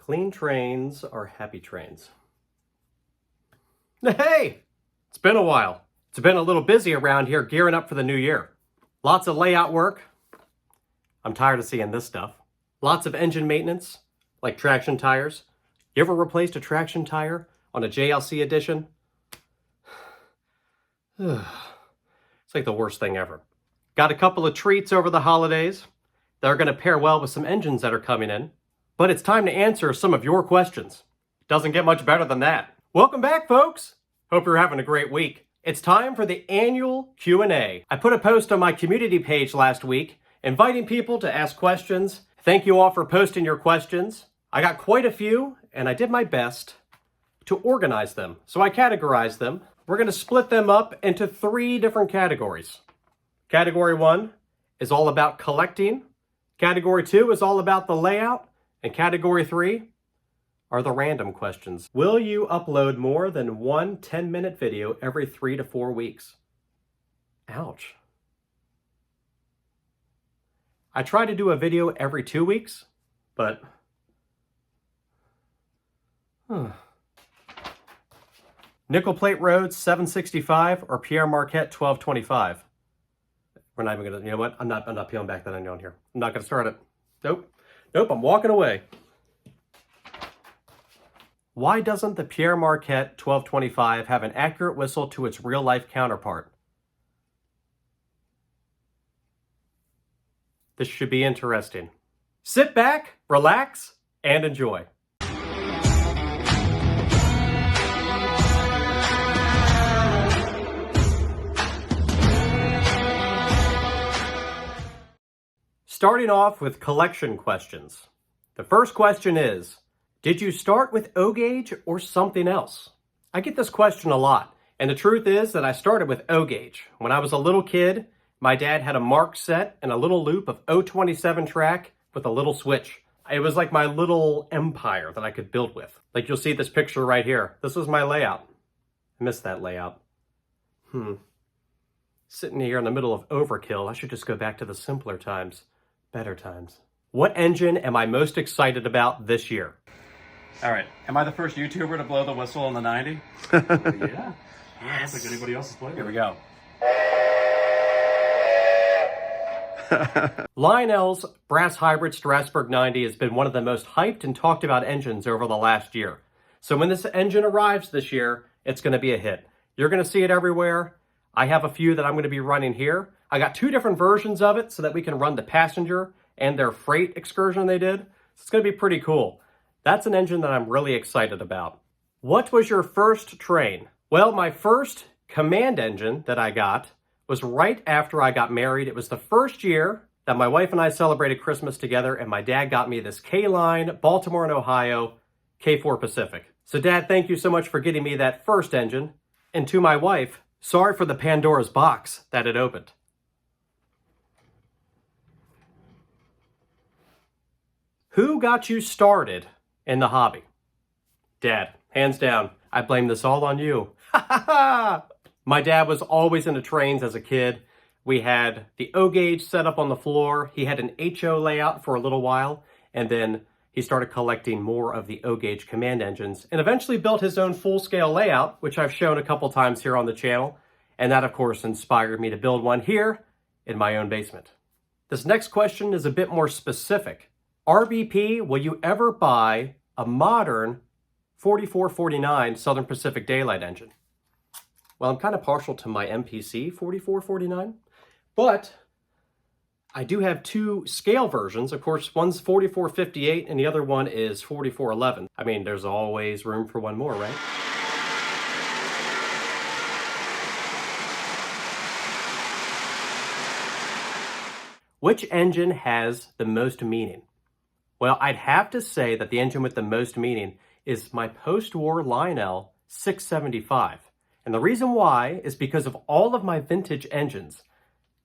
Clean trains are happy trains. Hey! It's been a while. It's been a little busy around here gearing up for the new year. Lots of layout work. I'm tired of seeing this stuff. Lots of engine maintenance, like traction tires. You ever replaced a traction tire on a JLC edition? It's like the worst thing ever. Got a couple of treats over the holidays that are going to pair well with some engines that are coming in. But it's time to answer some of your questions. Doesn't get much better than that. Welcome back, folks. Hope you're having a great week. It's time for the annual Q&A. I put a post on my community page last week inviting people to ask questions. Thank you all for posting your questions. I got quite a few, and I did my best to organize them. So I categorized them. We're going to split them up into 3 different categories. Category 1 is all about collecting. Category 2 is all about the layout. And category 3 are the random questions. Will you upload more than one 10-minute video every 3 to 4 weeks? Ouch. I try to do a video every 2 weeks, but... Nickel Plate Road 765 or Pierre Marquette 1225? We're not even gonna, you know what? I'm not peeling back that onion on here. I'm not gonna start it. Nope, I'm walking away. Why doesn't the Pierre Marquette 1225 have an accurate whistle to its real-life counterpart? This should be interesting. Sit back, relax, and enjoy. Starting off with collection questions. The first question is, did you start with O-gauge or something else? I get this question a lot, and the truth is that I started with O-gauge. When I was a little kid, my dad had a mark set and a little loop of 027 track with a little switch. It was like my little empire that I could build with. Like you'll see this picture right here. This was my layout. I missed that layout. Sitting here in the middle of overkill, I should just go back to the simpler times. Better times. What engine am I most excited about this year? All right. Am I the first YouTuber to blow the whistle in the 90? Yeah. Yes. I don't think anybody else is playing. Here we go. Lionel's Brass Hybrid Strasbourg 90 has been one of the most hyped and talked about engines over the last year. So when this engine arrives this year, it's going to be a hit. You're going to see it everywhere. I have a few that I'm going to be running here. I got 2 different versions of it so that we can run the passenger and their freight excursion they did. So it's going to be pretty cool. That's an engine that I'm really excited about. What was your first train? Well, my first command engine that I got was right after I got married. It was the first year that my wife and I celebrated Christmas together, and my dad got me this K-Line, Baltimore and Ohio, K4 Pacific. So Dad, thank you so much for getting me that first engine. And to my wife, sorry for the Pandora's box that it opened. Who got you started in the hobby? Dad, hands down. I blame this all on you. My dad was always into trains as a kid. We had the O-gauge set up on the floor. He had an HO layout for a little while, and then he started collecting more of the O-gauge command engines and eventually built his own full-scale layout, which I've shown a couple times here on the channel. And that, of course, inspired me to build one here in my own basement. This next question is a bit more specific. RBP, will you ever buy a modern 4449 Southern Pacific Daylight engine? Well, I'm kind of partial to my MPC 4449, but I do have 2 scale versions. Of course, one's 4458 and the other one is 4411. I mean, there's always room for one more, right? Which engine has the most meaning? Well, I'd have to say that the engine with the most meaning is my post-war Lionel 675. And the reason why is because of all of my vintage engines.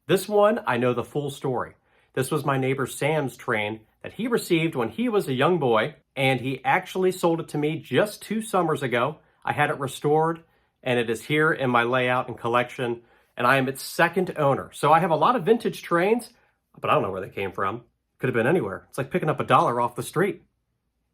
This one, I know the full story. This was my neighbor Sam's train that he received when he was a young boy, and he actually sold it to me just 2 summers ago. I had it restored, and it is here in my layout and collection, and I am its 2nd owner. So I have a lot of vintage trains, but I don't know where they came from. Could have been anywhere. It's like picking up $1 off the street.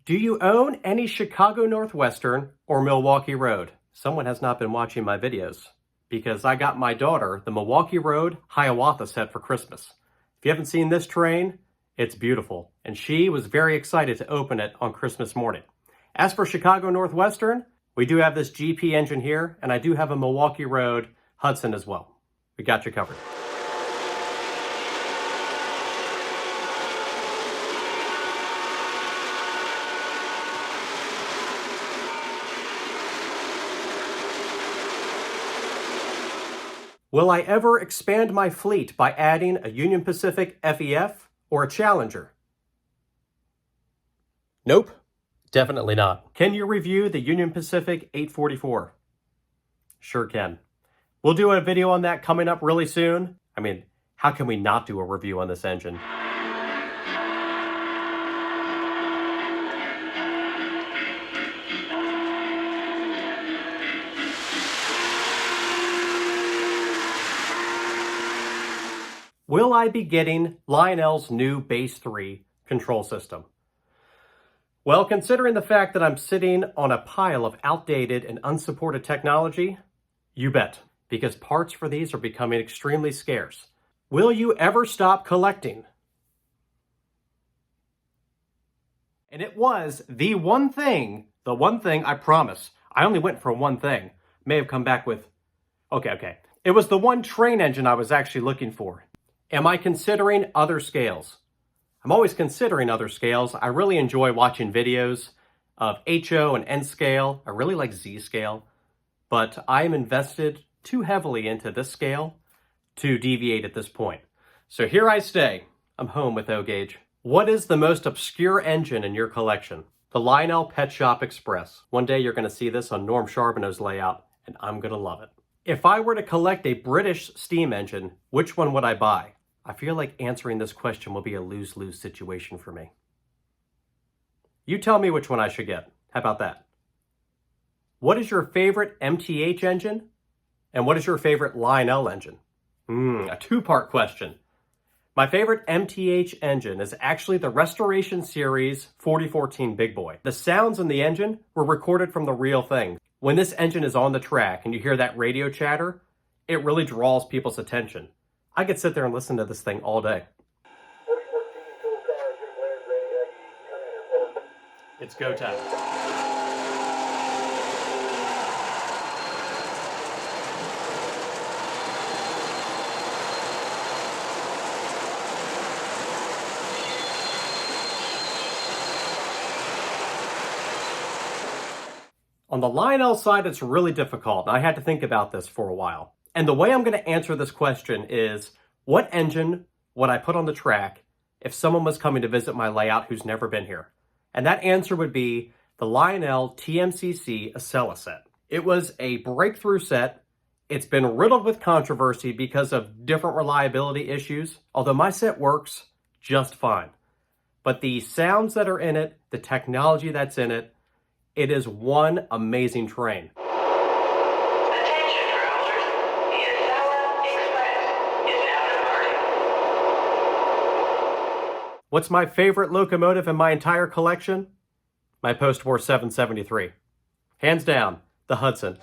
Do you own any Chicago Northwestern or Milwaukee Road? Someone has not been watching my videos because I got my daughter the Milwaukee Road Hiawatha set for Christmas. If you haven't seen this train, it's beautiful, and she was very excited to open it on Christmas morning. As for Chicago Northwestern, we do have this GP engine here, and I do have a Milwaukee Road Hudson as well. We got you covered. Will I ever expand my fleet by adding a Union Pacific FEF or a Challenger? Nope, definitely not. Can you review the Union Pacific 844? Sure can. We'll do a video on that coming up really soon. I mean, how can we not do a review on this engine? Will I be getting Lionel's new Base 3 control system? Well, considering the fact that I'm sitting on a pile of outdated and unsupported technology, you bet, because parts for these are becoming extremely scarce. Will you ever stop collecting? And it was the one thing I promise. I only went for one thing. May have come back with, okay. It was the one train engine I was actually looking for. Am I considering other scales? I'm always considering other scales. I really enjoy watching videos of HO and N scale. I really like Z scale, but I'm invested too heavily into this scale to deviate at this point. So here I stay. I'm home with O-Gauge. What is the most obscure engine in your collection? The Lionel Pet Shop Express. One day you're going to see this on Norm Charbonneau's layout, and I'm going to love it. If I were to collect a British steam engine, which one would I buy? I feel like answering this question will be a lose-lose situation for me. You tell me which one I should get. How about that? What is your favorite MTH engine? And what is your favorite Lionel engine? A two-part question. My favorite MTH engine is actually the Restoration Series 4014 Big Boy. The sounds in the engine were recorded from the real thing. When this engine is on the track and you hear that radio chatter, it really draws people's attention. I could sit there and listen to this thing all day. It's go time. On the Lionel side, it's really difficult. I had to think about this for a while. And the way I'm going to answer this question is, what engine would I put on the track if someone was coming to visit my layout who's never been here? And that answer would be the Lionel TMCC Acela set. It was a breakthrough set. It's been riddled with controversy because of different reliability issues, although my set works just fine. But the sounds that are in it, the technology that's in it, it is one amazing train. What's my favorite locomotive in my entire collection? My post-war 773. Hands down, the Hudson.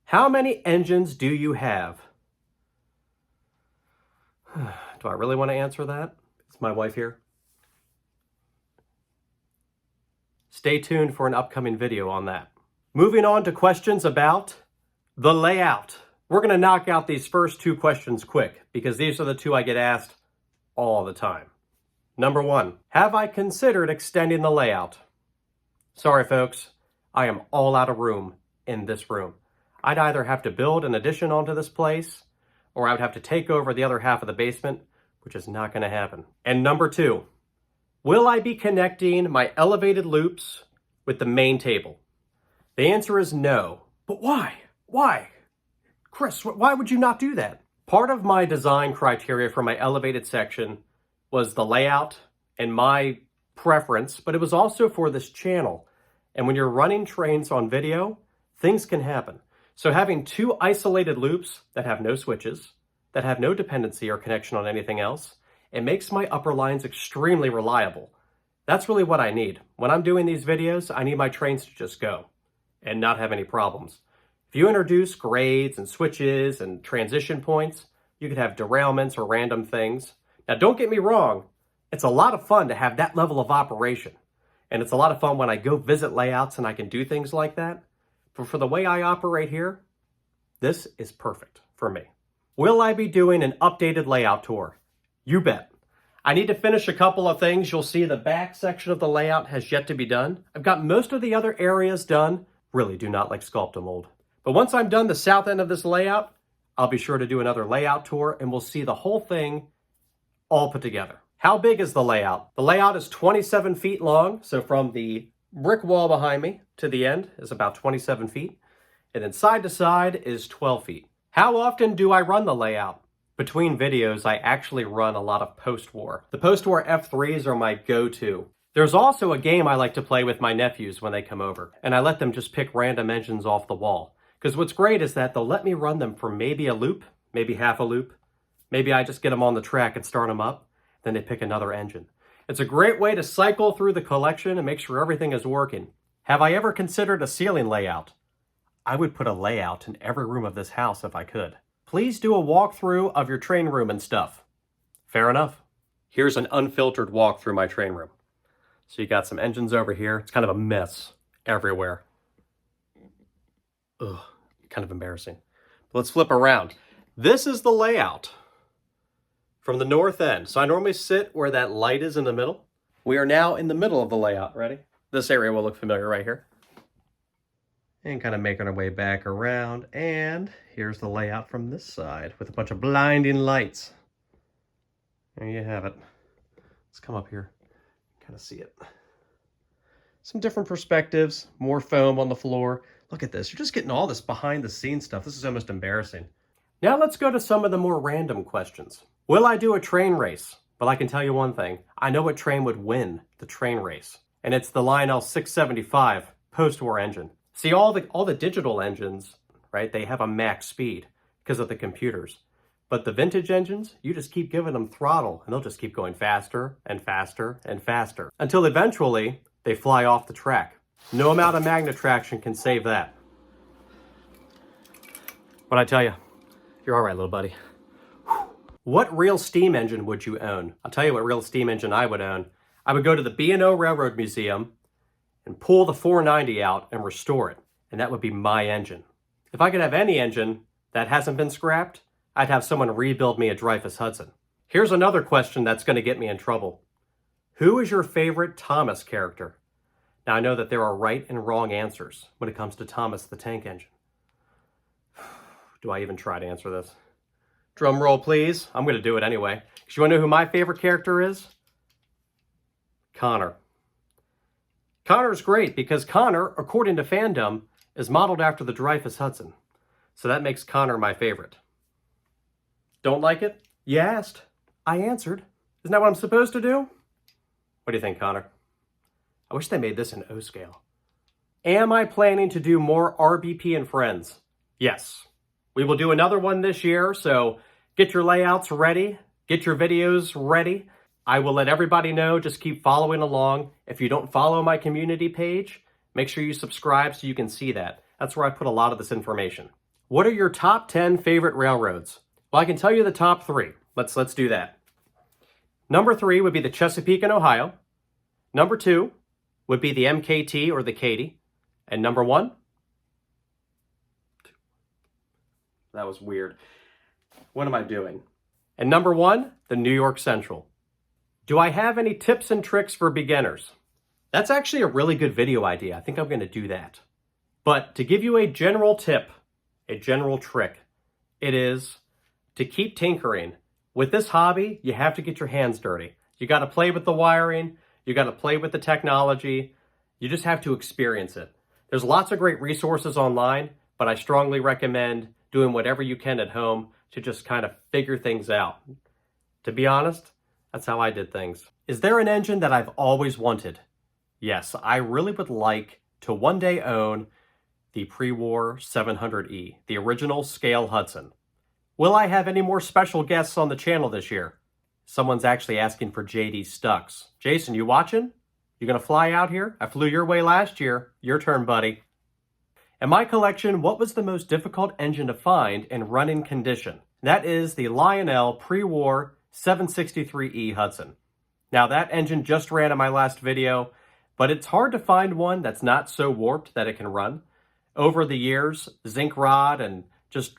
How many engines do you have? Do I really want to answer that? Is my wife here? Stay tuned for an upcoming video on that. Moving on to questions about the layout. We're going to knock out these first two questions quick because these are the two I get asked all the time. Number one, have I considered extending the layout? Sorry, folks, I am all out of room in this room. I'd either have to build an addition onto this place or I would have to take over the other half of the basement, which is not going to happen. And number two, will I be connecting my elevated loops with the main table? The answer is no. But why? Why? Chris, why would you not do that? Part of my design criteria for my elevated section was the layout and my preference, but it was also for this channel. And when you're running trains on video, things can happen. So having two isolated loops that have no switches that have no dependency or connection on anything else. It makes my upper lines extremely reliable. That's really what I need. When I'm doing these videos, I need my trains to just go and not have any problems. If you introduce grades and switches and transition points, you could have derailments or random things. Now, don't get me wrong, it's a lot of fun to have that level of operation. And it's a lot of fun when I go visit layouts and I can do things like that. But for the way I operate here, this is perfect for me. Will I be doing an updated layout tour? You bet. I need to finish a couple of things. You'll see the back section of the layout has yet to be done. I've got most of the other areas done. Really do not like sculpt and mold. But once I'm done the south end of this layout, I'll be sure to do another layout tour and we'll see the whole thing all put together. How big is the layout? The layout is 27 feet long. So from the brick wall behind me to the end is about 27 feet. And then side to side is 12 feet. How often do I run the layout? Between videos, I actually run a lot of post-war. The post-war F3s are my go-to. There's also a game I like to play with my nephews when they come over, and I let them just pick random engines off the wall. Because what's great is that they'll let me run them for maybe a loop, maybe half a loop. Maybe I just get them on the track and start them up, then they pick another engine. It's a great way to cycle through the collection and make sure everything is working. Have I ever considered a ceiling layout? I would put a layout in every room of this house if I could. Please do a walkthrough of your train room and stuff. Fair enough. Here's an unfiltered walk through my train room. So you got some engines over here. It's kind of a mess everywhere. Ugh, kind of embarrassing. But let's flip around. This is the layout from the north end. So I normally sit where that light is in the middle. We are now in the middle of the layout. Ready? This area will look familiar right here. And kind of making our way back around. And here's the layout from this side with a bunch of blinding lights. There you have it. Let's come up here. Kind of see it. Some different perspectives, more foam on the floor. Look at this. You're just getting all this behind the scenes stuff. This is almost embarrassing. Now let's go to some of the more random questions. Will I do a train race? Well, I can tell you one thing. I know what train would win the train race. And it's the Lionel 675 post-war engine. See, all the digital engines, right, they have a max speed because of the computers. But the vintage engines, you just keep giving them throttle and they'll just keep going faster and faster and faster until eventually they fly off the track. No amount of magnet traction can save that. But I tell you, you're all right, little buddy. What real steam engine would you own? I'll tell you what real steam engine I would own. I would go to the B&O Railroad Museum and pull the 490 out and restore it. And that would be my engine. If I could have any engine that hasn't been scrapped, I'd have someone rebuild me a Dreyfuss Hudson. Here's another question that's going to get me in trouble. Who is your favorite Thomas character? Now, I know that there are right and wrong answers when it comes to Thomas the Tank Engine. Do I even try to answer this? Drum roll, please. I'm going to do it anyway. Because you want to know who my favorite character is? Connor. Connor's great because Connor, according to fandom, is modeled after the Dreyfuss Hudson. So that makes Connor my favorite. Don't like it? You asked. I answered. Isn't that what I'm supposed to do? What do you think, Connor? I wish they made this in O scale. Am I planning to do more RBP and Friends? Yes. We will do another one this year, so get your layouts ready. Get your videos ready. I will let everybody know. Just keep following along. If you don't follow my community page, make sure you subscribe so you can see that. That's where I put a lot of this information. What are your top 10 favorite railroads? Well, I can tell you the top 3. Let's do that. Number 3 would be the Chesapeake in Ohio. Number 2 would be the MKT or the Katy. And number 1? That was weird. What am I doing? And number 1, the New York Central. Do I have any tips and tricks for beginners? That's actually a really good video idea. I think I'm going to do that. But to give you a general tip, a general trick, it is to keep tinkering. With this hobby, you have to get your hands dirty. You got to play with the wiring. You got to play with the technology. You just have to experience it. There's lots of great resources online, but I strongly recommend doing whatever you can at home to just kind of figure things out. To be honest, that's how I did things. Is there an engine that I've always wanted? Yes, I really would like to one day own the pre-war 700E, the original scale Hudson. Will I have any more special guests on the channel this year? Someone's actually asking for JD Stux. Jason, you watching? You gonna fly out here? I flew your way last year. Your turn, buddy. In my collection, what was the most difficult engine to find in running condition? That is the Lionel pre-war 763E Hudson. Now that engine just ran in my last video, but it's hard to find one that's not so warped that it can run. Over the years, zinc rot and just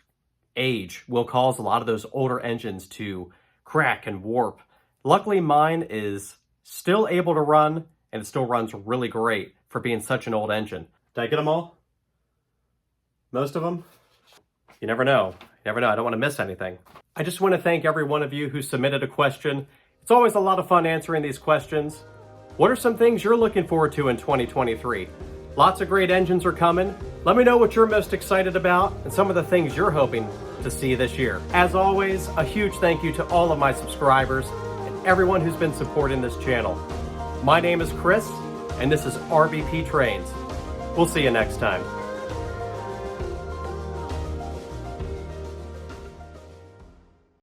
age will cause a lot of those older engines to crack and warp. Luckily, mine is still able to run, and it still runs really great for being such an old engine. Did I get them all? Most of them? You never know. You never know. I don't want to miss anything. I just want to thank every one of you who submitted a question. It's always a lot of fun answering these questions. What are some things you're looking forward to in 2023? Lots of great engines are coming. Let me know what you're most excited about and some of the things you're hoping to see this year. As always, a huge thank you to all of my subscribers and everyone who's been supporting this channel. My name is Chris, and this is RBP Trains. We'll see you next time.